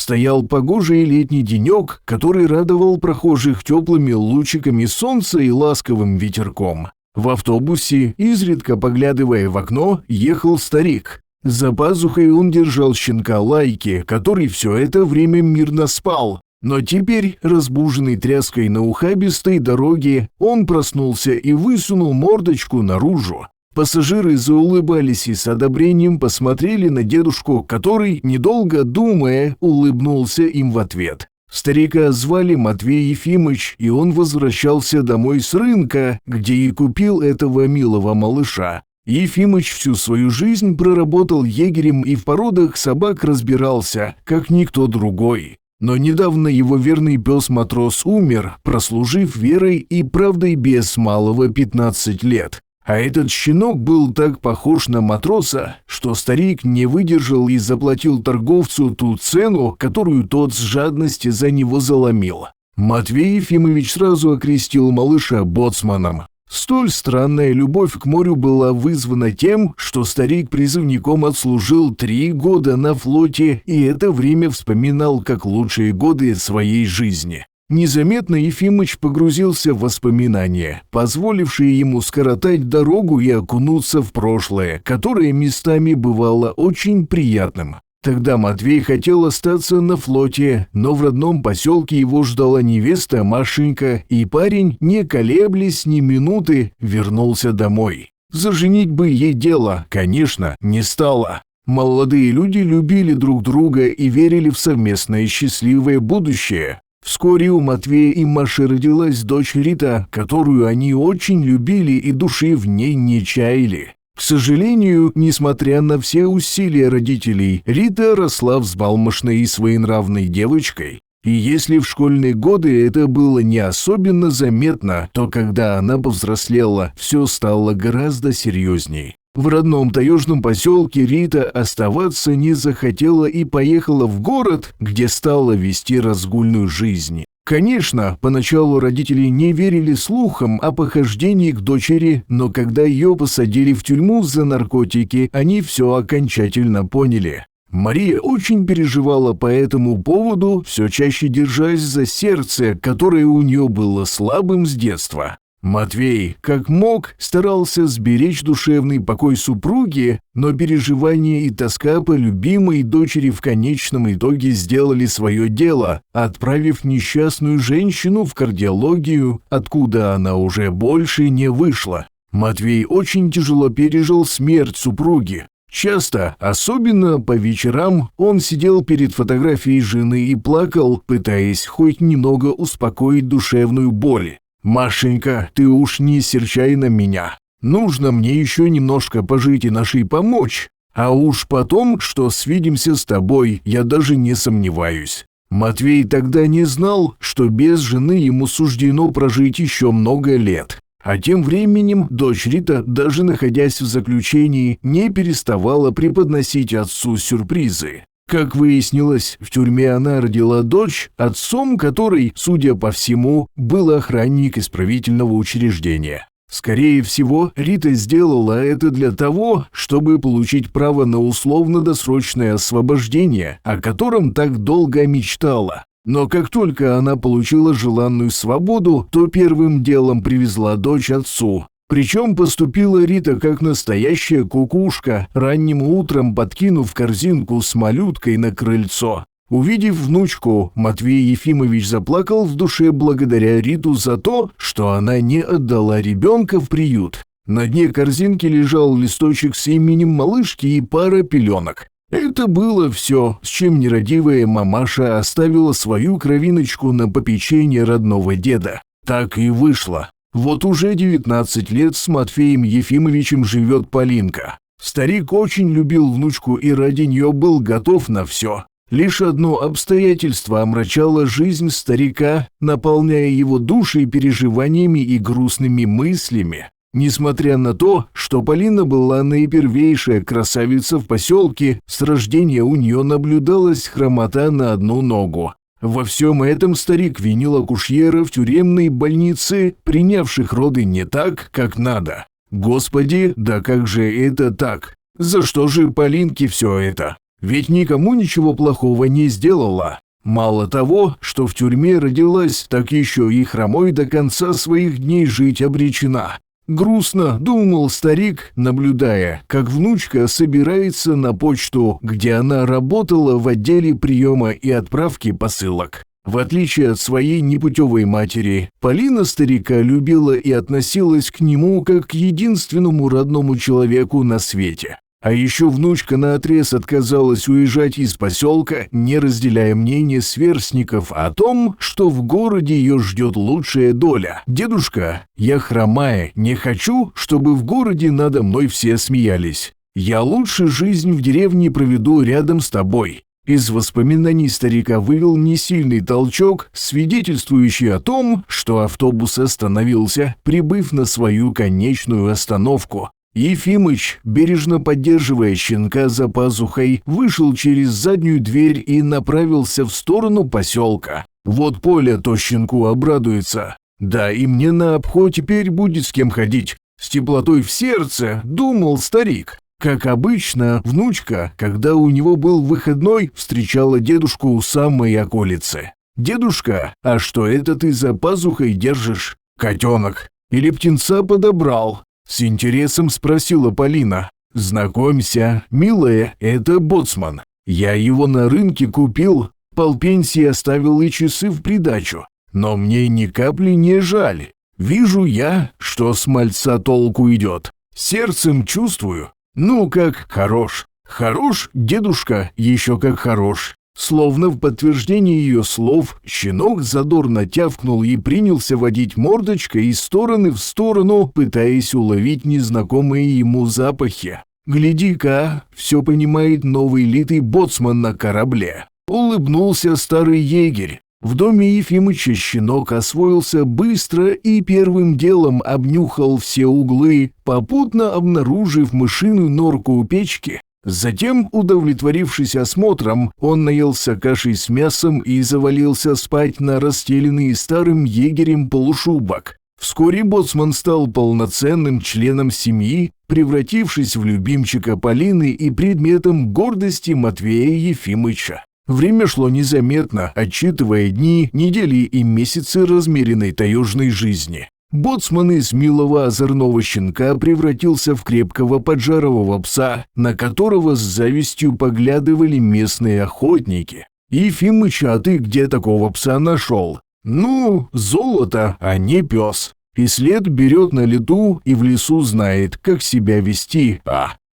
Стоял погожий летний денек, который радовал прохожих теплыми лучиками солнца и ласковым ветерком. В автобусе, изредка поглядывая в окно, ехал старик. За пазухой он держал щенка Лайки, который все это время мирно спал. Но теперь, разбуженный тряской на ухабистой дороге, он проснулся и высунул мордочку наружу. Пассажиры заулыбались и с одобрением посмотрели на дедушку, который, недолго думая, улыбнулся им в ответ. Старика звали Матвей Ефимыч, и он возвращался домой с рынка, где и купил этого милого малыша. Ефимыч всю свою жизнь проработал егерем и в породах собак разбирался, как никто другой. Но недавно его верный пес-матрос умер, прослужив верой и правдой без малого 15 лет. А этот щенок был так похож на матроса, что старик не выдержал и заплатил торговцу ту цену, которую тот с жадности за него заломил. Матвей Ефимович сразу окрестил малыша боцманом. Столь странная любовь к морю была вызвана тем, что старик призывником отслужил 3 года на флоте и это время вспоминал как лучшие годы своей жизни. Незаметно Ефимыч погрузился в воспоминания, позволившие ему скоротать дорогу и окунуться в прошлое, которое местами бывало очень приятным. Тогда Матвей хотел остаться на флоте, но в родном поселке его ждала невеста Машенька, и парень, не колеблясь ни минуты, вернулся домой. За женитьбы ей дело, конечно, не стало. Молодые люди любили друг друга и верили в совместное счастливое будущее. Вскоре у Матвея и Маши родилась дочь Рита, которую они очень любили и души в ней не чаяли. К сожалению, несмотря на все усилия родителей, Рита росла взбалмошной и своенравной девочкой. И если в школьные годы это было не особенно заметно, то когда она повзрослела, все стало гораздо серьезней. В родном таежном поселке Рита оставаться не захотела и поехала в город, где стала вести разгульную жизнь. Конечно, поначалу родители не верили слухам о похождении к дочери, но когда ее посадили в тюрьму за наркотики, они все окончательно поняли. Мария очень переживала по этому поводу, все чаще держась за сердце, которое у нее было слабым с детства. Матвей, как мог, старался сберечь душевный покой супруги, но переживания и тоска по любимой дочери в конечном итоге сделали свое дело, отправив несчастную женщину в кардиологию, откуда она уже больше не вышла. Матвей очень тяжело пережил смерть супруги. Часто, особенно по вечерам, он сидел перед фотографией жены и плакал, пытаясь хоть немного успокоить душевную боль. «Машенька, ты уж не серчай на меня. Нужно мне еще немножко пожить и нашей помочь. А уж потом, что свидимся с тобой, я даже не сомневаюсь». Матвей тогда не знал, что без жены ему суждено прожить еще много лет. А тем временем дочь Рита, даже находясь в заключении, не переставала преподносить отцу сюрпризы. Как выяснилось, в тюрьме она родила дочь, отцом которой, судя по всему, был охранник исправительного учреждения. Скорее всего, Рита сделала это для того, чтобы получить право на условно-досрочное освобождение, о котором так долго мечтала. Но как только она получила желанную свободу, то первым делом привезла дочь отцу. Причем поступила Рита как настоящая кукушка, ранним утром подкинув корзинку с малюткой на крыльцо. Увидев внучку, Матвей Ефимович заплакал в душе благодаря Риту за то, что она не отдала ребенка в приют. На дне корзинки лежал листочек с именем малышки и пара пеленок. Это было все, с чем нерадивая мамаша оставила свою кровиночку на попечение родного деда. Так и вышло. Вот уже 19 лет с Матвеем Ефимовичем живет Полинка. Старик очень любил внучку и ради нее был готов на все. Лишь одно обстоятельство омрачало жизнь старика, наполняя его душей переживаниями и грустными мыслями. Несмотря на то, что Полина была наипервейшая красавица в поселке, с рождения у нее наблюдалась хромота на одну ногу. Во всем этом старик винил акушеров в тюремной больнице, принявших роды не так, как надо. Господи, да как же это так? За что же Полинке все это? ведь никому ничего плохого не сделала. Мало того, что в тюрьме родилась, так еще и хромой до конца своих дней жить обречена. Грустно думал старик, наблюдая, как внучка собирается на почту, где она работала в отделе приема и отправки посылок. В отличие от своей непутевой матери, Полина старика любила и относилась к нему как к единственному родному человеку на свете. А еще внучка наотрез отказалась уезжать из поселка, не разделяя мнение сверстников о том, что в городе ее ждет лучшая доля. «Дедушка, я хромая, не хочу, чтобы в городе надо мной все смеялись. Я лучше жизнь в деревне проведу рядом с тобой». Из воспоминаний старика вывел несильный толчок, свидетельствующий о том, что автобус остановился, прибыв на свою конечную остановку. Ефимыч, бережно поддерживая щенка за пазухой, вышел через заднюю дверь и направился в сторону поселка. Вот Поля то щенку обрадуется. Да и мне на обход теперь будет с кем ходить. С теплотой в сердце, думал старик. Как обычно, внучка, когда у него был выходной, встречала дедушку у самой околицы. «Дедушка, а что это ты за пазухой держишь? Котенок? Или птенца подобрал?» С интересом спросила Полина. «Знакомься, милая, это боцман. Я его на рынке купил, полпенсии оставил и часы в придачу. Но мне ни капли не жаль. Вижу я, что с мальца толку идет. Сердцем чувствую. Ну как хорош. Хорош, дедушка, еще как хорош». Словно в подтверждение ее слов, щенок задорно тявкнул и принялся водить мордочкой из стороны в сторону, пытаясь уловить незнакомые ему запахи. «Гляди-ка, все понимает новый литый боцман на корабле», — улыбнулся старый егерь. В доме Ефимыча щенок освоился быстро и первым делом обнюхал все углы, попутно обнаружив мышиную норку у печки. Затем, удовлетворившись осмотром, он наелся кашей с мясом и завалился спать на расстеленный старым егерем полушубок. Вскоре боцман стал полноценным членом семьи, превратившись в любимчика Полины и предметом гордости Матвея Ефимыча. Время шло незаметно, отсчитывая дни, недели и месяцы размеренной таежной жизни. Боцман из милого озорного щенка превратился в крепкого поджарового пса, на которого с завистью поглядывали местные охотники. «Ефимыч, а ты где такого пса нашел?» «Ну, золото, а не пес. И след берет на лету и в лесу знает, как себя вести.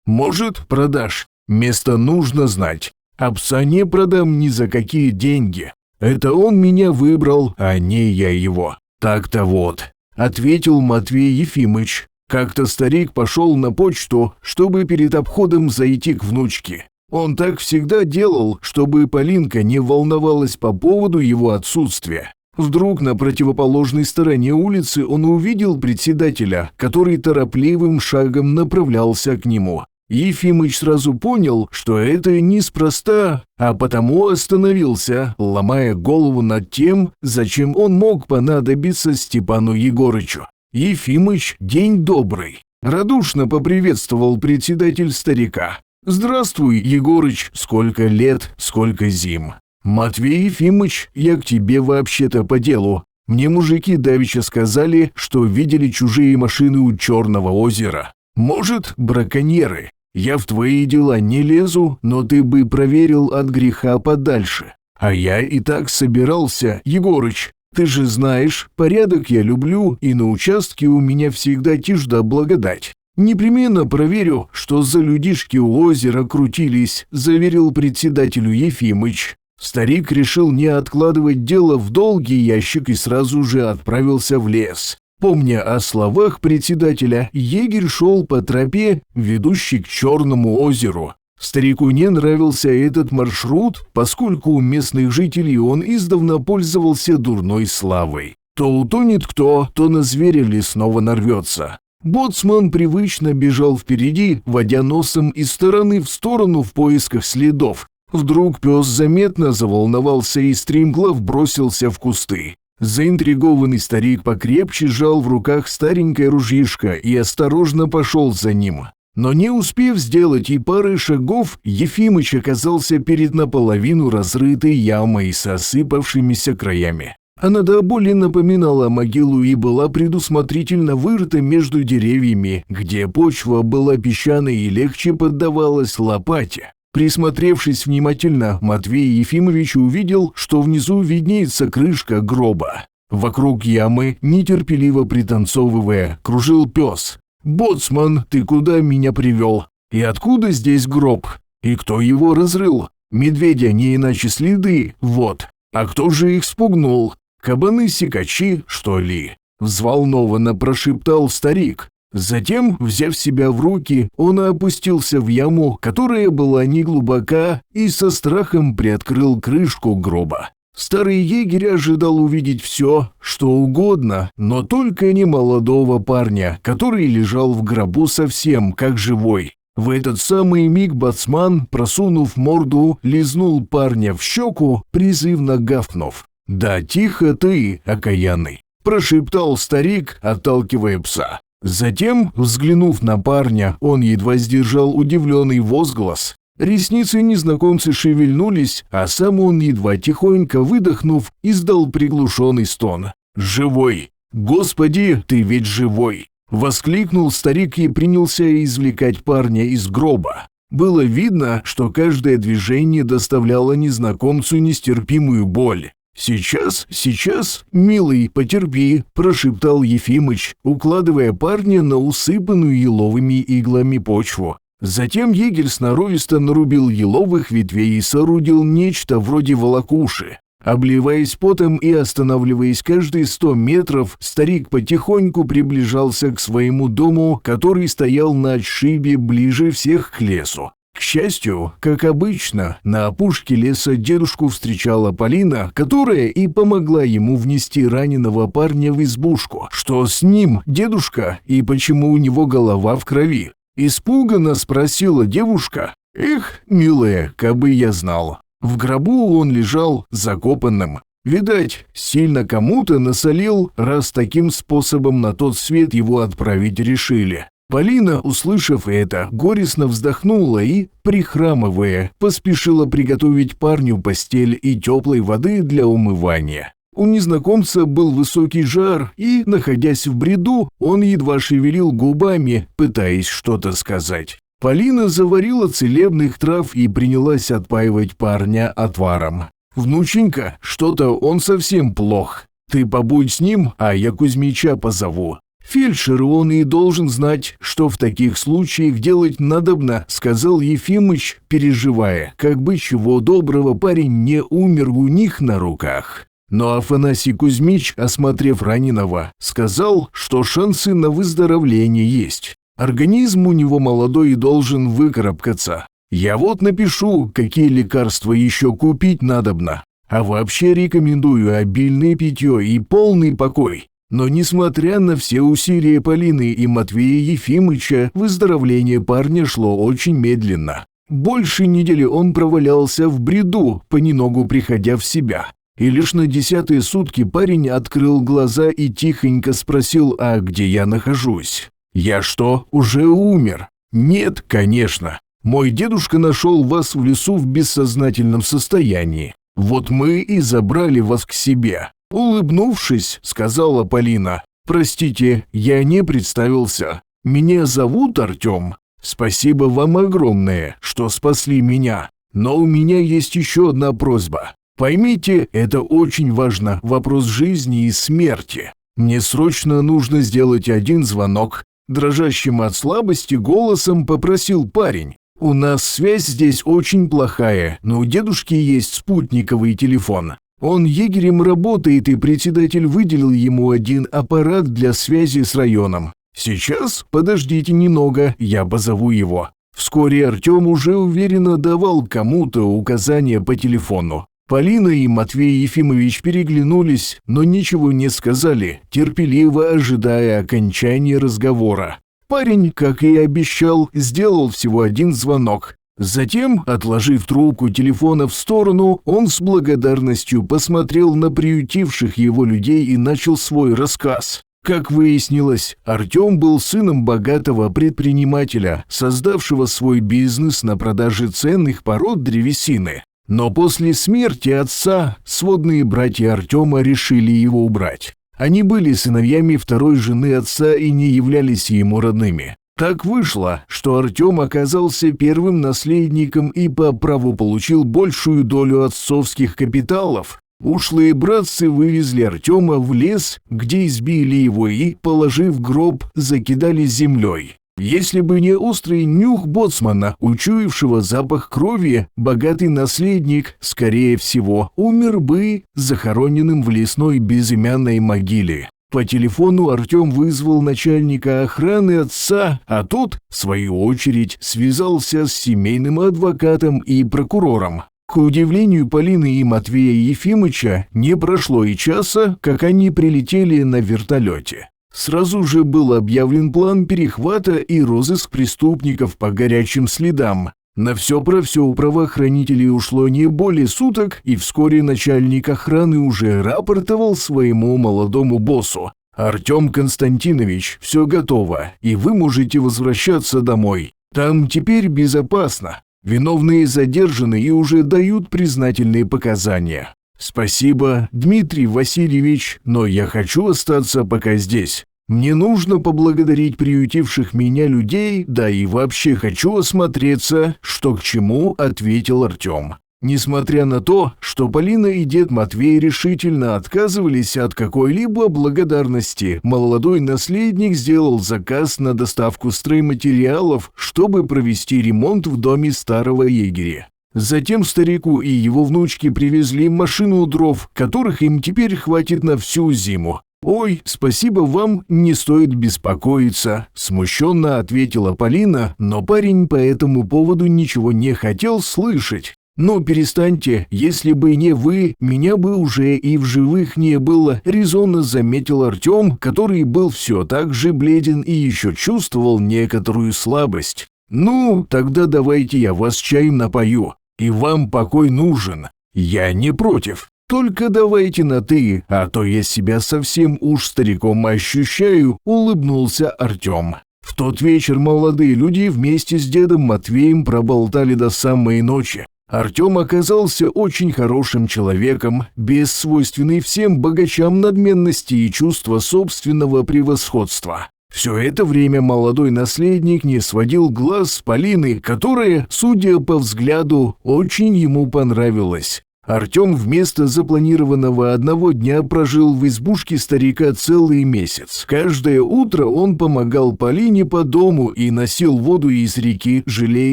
Может, продашь? Место нужно знать. А пса не продам ни за какие деньги. Это он меня выбрал, а не я его. Так-то вот», — ответил Матвей Ефимыч. Как-то старик пошел на почту, чтобы перед обходом зайти к внучке. Он так всегда делал, чтобы Полинка не волновалась по поводу его отсутствия. Вдруг на противоположной стороне улицы он увидел председателя, который торопливым шагом направлялся к нему. Ефимыч сразу понял, что это неспроста, а потому остановился, ломая голову над тем, зачем он мог понадобиться Степану Егорычу. «Ефимыч, день добрый!» — радушно поприветствовал председатель старика. «Здравствуй, Егорыч, сколько лет, сколько зим!» «Матвей Ефимыч, я к тебе вообще-то по делу. Мне мужики давеча сказали, что видели чужие машины у Черного озера. Может, браконьеры? Я в твои дела не лезу, но ты бы проверил от греха подальше. А я и так собирался, Егорыч. Ты же знаешь, порядок я люблю, и на участке у меня всегда тишь да благодать. Непременно проверю, что за людишки у озера крутились», — заверил председателю Ефимыч. Старик решил не откладывать дело в долгий ящик и сразу же отправился в лес. Помня о словах председателя, егерь шел по тропе, ведущей к Черному озеру. Старику не нравился этот маршрут, поскольку у местных жителей он издавна пользовался дурной славой. То утонет кто, то на зверя лесного нарвется. Боцман привычно бежал впереди, водя носом из стороны в сторону в поисках следов. Вдруг пес заметно заволновался и стремглав бросился в кусты. Заинтригованный старик покрепче сжал в руках старенькое ружьишко и осторожно пошел за ним. Но не успев сделать и пары шагов, Ефимыч оказался перед наполовину разрытой ямой с осыпавшимися краями. Она до боли напоминала могилу и была предусмотрительно вырыта между деревьями, где почва была песчаной и легче поддавалась лопате. Присмотревшись внимательно, Матвей Ефимович увидел, что внизу виднеется крышка гроба. Вокруг ямы, нетерпеливо пританцовывая, кружил пес. «Боцман, ты куда меня привел? И откуда здесь гроб? И кто его разрыл? Медведя не иначе следы, вот. А кто же их спугнул? Кабаны-сикачи, что ли?» Взволнованно прошептал старик. Затем, взяв себя в руки, он опустился в яму, которая была неглубока, и со страхом приоткрыл крышку гроба. Старый егерь ожидал увидеть все, что угодно, но только не молодого парня, который лежал в гробу совсем как живой. В этот самый миг боцман, просунув морду, лизнул парня в щеку, призывно гавкнув. «Да тихо ты, окаянный!» – прошептал старик, отталкивая пса. Затем, взглянув на парня, он едва сдержал удивленный возглас. Ресницы незнакомца шевельнулись, а сам он, едва тихонько выдохнув, издал приглушенный стон. «Живой! Господи, ты ведь живой!» – воскликнул старик и принялся извлекать парня из гроба. Было видно, что каждое движение доставляло незнакомцу нестерпимую боль. «Сейчас, милый, потерпи», – прошептал Ефимыч, укладывая парня на усыпанную еловыми иглами почву. Затем егерь сноровисто нарубил еловых ветвей и соорудил нечто вроде волокуши. Обливаясь потом и останавливаясь каждые 100 метров, старик потихоньку приближался к своему дому, который стоял на отшибе ближе всех к лесу. К счастью, как обычно, на опушке леса дедушку встречала Полина, которая и помогла ему внести раненого парня в избушку. Что с ним, дедушка, и почему у него голова в крови? Испуганно спросила девушка. «Эх, милая, кабы я знал». В гробу он лежал закопанным. Видать, сильно кому-то насолил, раз таким способом на тот свет его отправить решили. Полина, услышав это, горестно вздохнула и, прихрамывая, поспешила приготовить парню постель и теплой воды для умывания. У незнакомца был высокий жар, и, находясь в бреду, он едва шевелил губами, пытаясь что-то сказать. Полина заварила целебных трав и принялась отпаивать парня отваром. «Внученька, что-то он совсем плох. Ты побудь с ним, а я Кузьмича позову. Фельдшер он и должен знать, что в таких случаях делать надобно», — сказал Ефимыч, переживая, как бы чего доброго парень не умер у них на руках. Но Афанасий Кузьмич, осмотрев раненого, сказал, что шансы на выздоровление есть. Организм у него молодой и должен выкарабкаться. Я вот напишу, какие лекарства еще купить надобно. А вообще рекомендую обильное питье и полный покой. Но несмотря на все усилия Полины и Матвея Ефимыча, выздоровление парня шло очень медленно. Больше недели он провалялся в бреду, понемногу приходя в себя. И лишь на 10-е сутки парень открыл глаза и тихонько спросил, а где я нахожусь. «Я что, уже умер?» «Нет, конечно. Мой дедушка нашел вас в лесу в бессознательном состоянии. Вот мы и забрали вас к себе». Улыбнувшись, сказала Полина. «Простите, я не представился. Меня зовут Артем. Спасибо вам огромное, что спасли меня. Но у меня есть еще одна просьба. Поймите, это очень важно, вопрос жизни и смерти. Мне срочно нужно сделать один звонок». Дрожащим от слабости голосом попросил парень. «У нас связь здесь очень плохая, но у дедушки есть спутниковый телефон. Он егерем работает, и председатель выделил ему один аппарат для связи с районом. Сейчас подождите немного, я позову его». Вскоре Артем уже уверенно давал кому-то указания по телефону. Полина и Матвей Ефимович переглянулись, но ничего не сказали, терпеливо ожидая окончания разговора. Парень, как и обещал, сделал всего один звонок. Затем, отложив трубку телефона в сторону, он с благодарностью посмотрел на приютивших его людей и начал свой рассказ. Как выяснилось, Артем был сыном богатого предпринимателя, создавшего свой бизнес на продаже ценных пород древесины. Но после смерти отца сводные братья Артема решили его убрать. Они были сыновьями второй жены отца и не являлись ему родными. Так вышло, что Артем оказался первым наследником и по праву получил большую долю отцовских капиталов. Ушлые братцы вывезли Артема в лес, где избили его и, положив в гроб, закидали землей. Если бы не острый нюх боцмана, учуявшего запах крови, богатый наследник, скорее всего, умер бы захороненным в лесной безымянной могиле. По телефону Артем вызвал начальника охраны отца, а тот, в свою очередь, связался с семейным адвокатом и прокурором. К удивлению Полины и Матвея Ефимыча, не прошло и часа, как они прилетели на вертолете. Сразу же был объявлен план перехвата и розыск преступников по горячим следам. На все про все у правоохранителей ушло не более суток, и вскоре начальник охраны уже рапортовал своему молодому боссу: «Артем Константинович, все готово, и вы можете возвращаться домой. Там теперь безопасно. Виновные задержаны и уже дают признательные показания. Спасибо, Дмитрий Васильевич, но я хочу остаться пока здесь. Мне нужно поблагодарить приютивших меня людей, да и вообще хочу осмотреться, что к чему», — ответил Артем. Несмотря на то, что Полина и дед Матвей решительно отказывались от какой-либо благодарности, молодой наследник сделал заказ на доставку стройматериалов, чтобы провести ремонт в доме старого егеря. Затем старику и его внучке привезли машину дров, которых им теперь хватит на всю зиму. «Ой, спасибо вам, не стоит беспокоиться», – смущенно ответила Полина, но парень по этому поводу ничего не хотел слышать. «Ну, перестаньте, если бы не вы, меня бы уже и в живых не было», – резонно заметил Артем, который был все так же бледен и еще чувствовал некоторую слабость. «Ну, тогда давайте я вас чаем напою, и вам покой нужен. Я не против. Только давайте на «ты», а то я себя совсем уж стариком ощущаю», – улыбнулся Артем. В тот вечер молодые люди вместе с дедом Матвеем проболтали до самой ночи. Артем оказался очень хорошим человеком, без свойственной всем богачам надменности и чувства собственного превосходства. Все это время молодой наследник не сводил глаз с Полины, которая, судя по взгляду, очень ему понравилась. Артем вместо запланированного одного дня прожил в избушке старика целый месяц. Каждое утро он помогал Полине по дому и носил воду из реки, жалея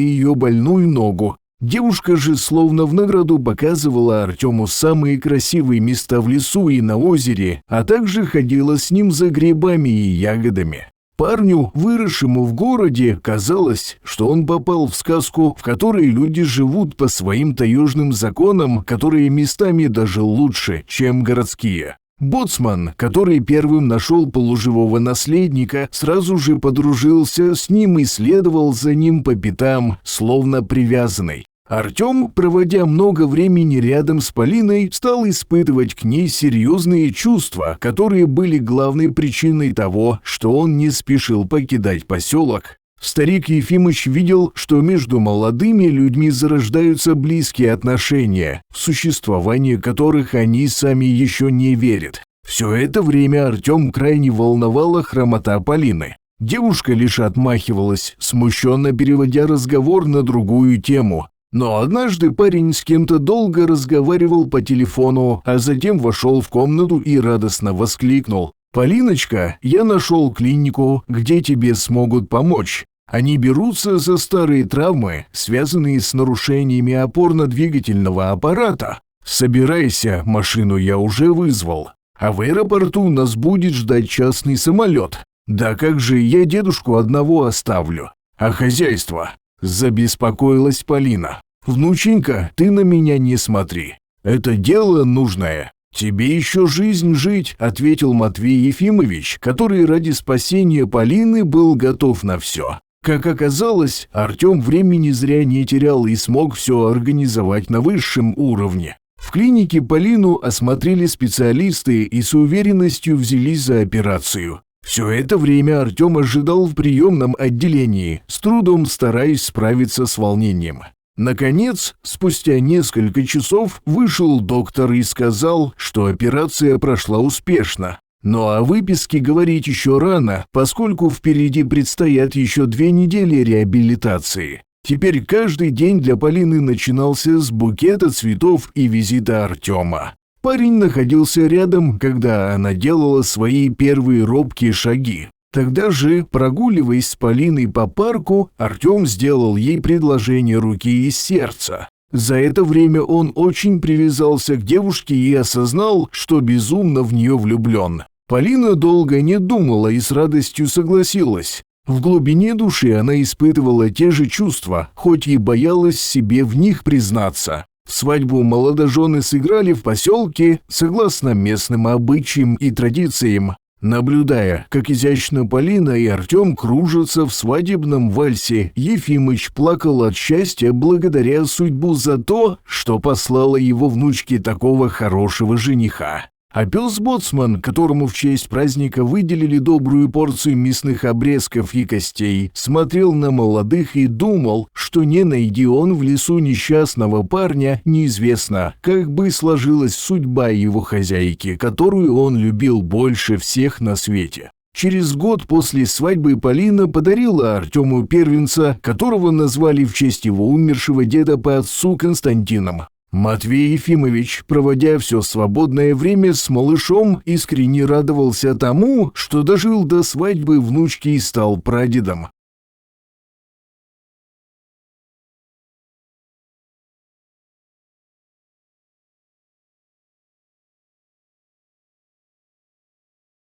ее больную ногу. Девушка же словно в награду показывала Артему самые красивые места в лесу и на озере, а также ходила с ним за грибами и ягодами. Парню, выросшему в городе, казалось, что он попал в сказку, в которой люди живут по своим таежным законам, которые местами даже лучше, чем городские. Боцман, который первым нашел полуживого наследника, сразу же подружился с ним и следовал за ним по пятам, словно привязанный. Артем, проводя много времени рядом с Полиной, стал испытывать к ней серьезные чувства, которые были главной причиной того, что он не спешил покидать поселок. Старик Ефимыч видел, что между молодыми людьми зарождаются близкие отношения, в существование которых они сами еще не верят. Все это время Артем крайне волновала хромота Полины. Девушка лишь отмахивалась, смущенно переводя разговор на другую тему. Но однажды парень с кем-то долго разговаривал по телефону, а затем вошел в комнату и радостно воскликнул: «Полиночка, я нашел клинику, где тебе смогут помочь. Они берутся за старые травмы, связанные с нарушениями опорно-двигательного аппарата. Собирайся, машину я уже вызвал. А в аэропорту нас будет ждать частный самолет. Да как же я дедушку одного оставлю? А хозяйство?» Забеспокоилась Полина. «Внученька, ты на меня не смотри. Это дело нужное. Тебе еще жизнь жить», — ответил Матвей Ефимович, который ради спасения Полины был готов на все. Как оказалось, Артем времени зря не терял и смог все организовать на высшем уровне. В клинике Полину осмотрели специалисты и с уверенностью взялись за операцию. Все это время Артем ожидал в приемном отделении, с трудом стараясь справиться с волнением. Наконец, спустя несколько часов вышел доктор и сказал, что операция прошла успешно. Но о выписке говорить еще рано, поскольку впереди предстоят еще 2 недели реабилитации. Теперь каждый день для Полины начинался с букета цветов и визита Артема. Парень находился рядом, когда она делала свои первые робкие шаги. Тогда же, прогуливаясь с Полиной по парку, Артем сделал ей предложение руки и сердца. За это время он очень привязался к девушке и осознал, что безумно в нее влюблен. Полина долго не думала и с радостью согласилась. В глубине души она испытывала те же чувства, хоть и боялась себе в них признаться. Свадьбу молодожены сыграли в поселке, согласно местным обычаям и традициям, наблюдая, как изящно Полина и Артем кружатся в свадебном вальсе. Ефимыч плакал от счастья благодаря судьбу за то, что послала его внучке такого хорошего жениха. А пес-боцман, которому в честь праздника выделили добрую порцию мясных обрезков и костей, смотрел на молодых и думал, что не найди он в лесу несчастного парня, неизвестно, как бы сложилась судьба его хозяйки, которую он любил больше всех на свете. Через год после свадьбы Полина подарила Артему первенца, которого назвали в честь его умершего деда по отцу Константином. Матвей Ефимович, проводя все свободное время с малышом, искренне радовался тому, что дожил до свадьбы внучки и стал прадедом.